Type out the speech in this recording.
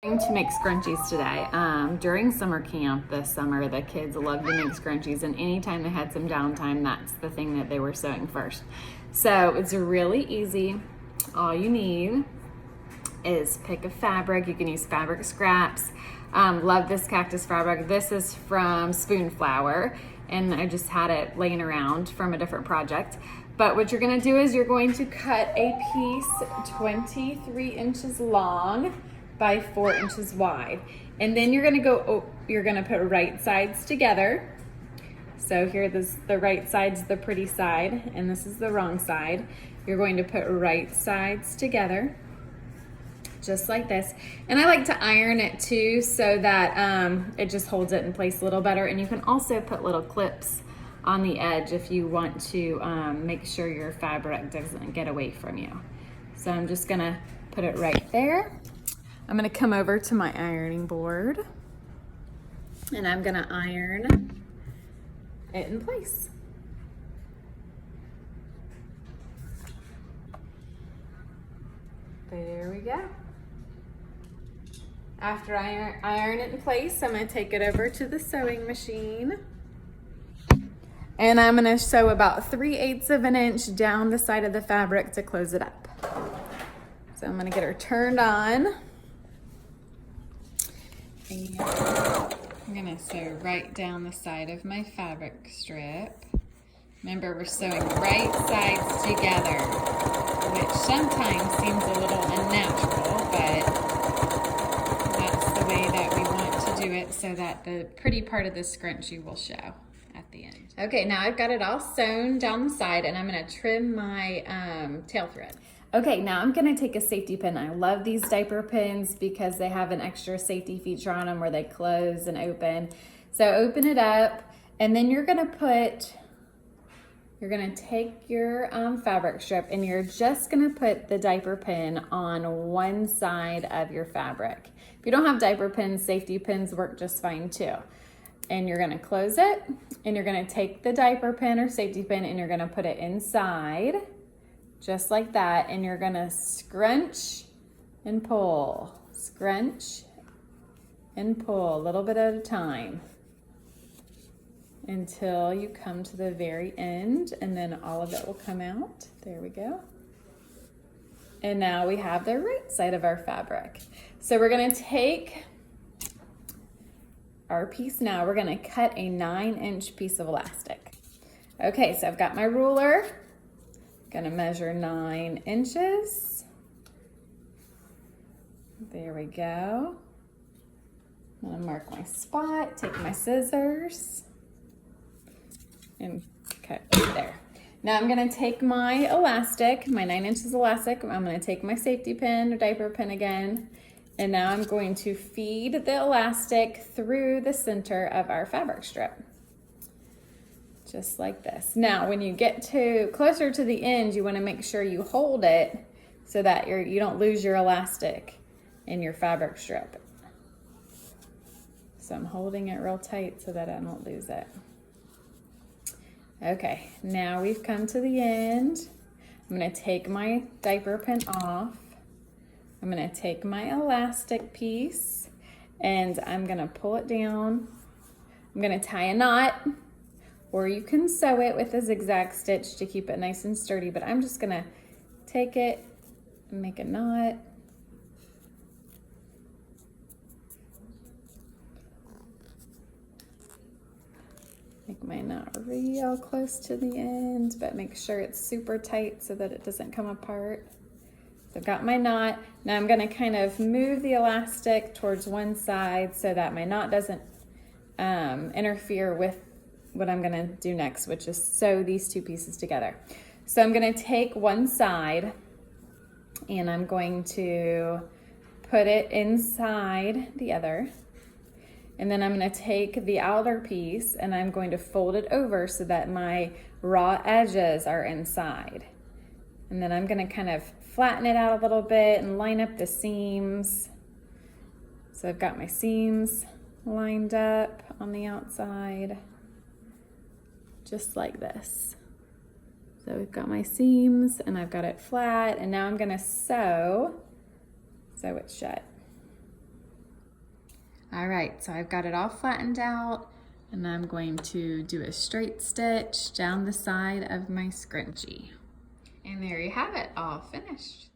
Going to make scrunchies today. During summer camp this summer, the kids loved to make scrunchies, and anytime they had some downtime, that's the thing that they were sewing first. So it's really easy. All you need is pick a fabric. You can use fabric scraps. Love this cactus fabric. This is from Spoonflower, and I just had it laying around from a different project. But what you're gonna do is you're going to cut a piece 23 inches long by 4 inches wide. And then you're gonna put right sides together. So here, the right side's the pretty side, and this is the wrong side. You're going to put right sides together, just like this. And I like to iron it too, so that it just holds it in place a little better. And you can also put little clips on the edge if you want to make sure your fabric doesn't get away from you. So I'm just gonna put it right there. I'm gonna come over to my ironing board and I'm gonna iron it in place. There we go. After I iron it in place, I'm gonna take it over to the sewing machine. And I'm gonna sew about 3/8 of an inch down the side of the fabric to close it up. So I'm gonna get her turned on. And I'm gonna sew right down the side of my fabric strip. Remember, we're sewing right sides together, which sometimes seems a little unnatural, but that's the way that we want to do it so that the pretty part of the scrunchie will show at the end. Okay, now I've got it all sewn down the side, and I'm gonna trim my tail thread. Okay, now I'm gonna take a safety pin. I love these diaper pins because they have an extra safety feature on them where they close and open. So open it up, and then you're gonna take your fabric strip, and you're just gonna put the diaper pin on one side of your fabric. If you don't have diaper pins, safety pins work just fine too. And you're gonna close it, and you're gonna take the diaper pin or safety pin, and you're gonna put it inside, just like that, and you're gonna scrunch and pull, scrunch and pull a little bit at a time until you come to the very end, and then all of it will come out. There we go. And now we have the right side of our fabric. So we're gonna take our piece now, we're gonna cut a 9-inch piece of elastic. Okay, so I've got my ruler. Gonna measure 9 inches. There we go. I'm gonna mark my spot, take my scissors, and cut right there. Now I'm gonna take my elastic, my 9 inches elastic, I'm gonna take my safety pin or diaper pin again, and now I'm going to feed the elastic through the center of our fabric strip. Just like this. Now, when you get closer to the end, you want to make sure you hold it so that you don't lose your elastic in your fabric strip. So I'm holding it real tight so that I don't lose it. Okay, now we've come to the end. I'm going to take my diaper pin off. I'm going to take my elastic piece and I'm going to pull it down. I'm going to tie a knot. Or you can sew it with a zigzag stitch to keep it nice and sturdy, but I'm just gonna take it and make a knot. Make my knot real close to the end, but make sure it's super tight so that it doesn't come apart. So I've got my knot. Now I'm gonna kind of move the elastic towards one side so that my knot doesn't interfere with what I'm gonna do next, which is sew these two pieces together. So I'm gonna take one side and I'm going to put it inside the other. And then I'm gonna take the outer piece and I'm going to fold it over so that my raw edges are inside. And then I'm gonna kind of flatten it out a little bit and line up the seams. So I've got my seams lined up on the outside, just like this. So we've got my seams and I've got it flat, and now I'm gonna sew it shut. All right, so I've got it all flattened out, and I'm going to do a straight stitch down the side of my scrunchie. And there you have it, all finished.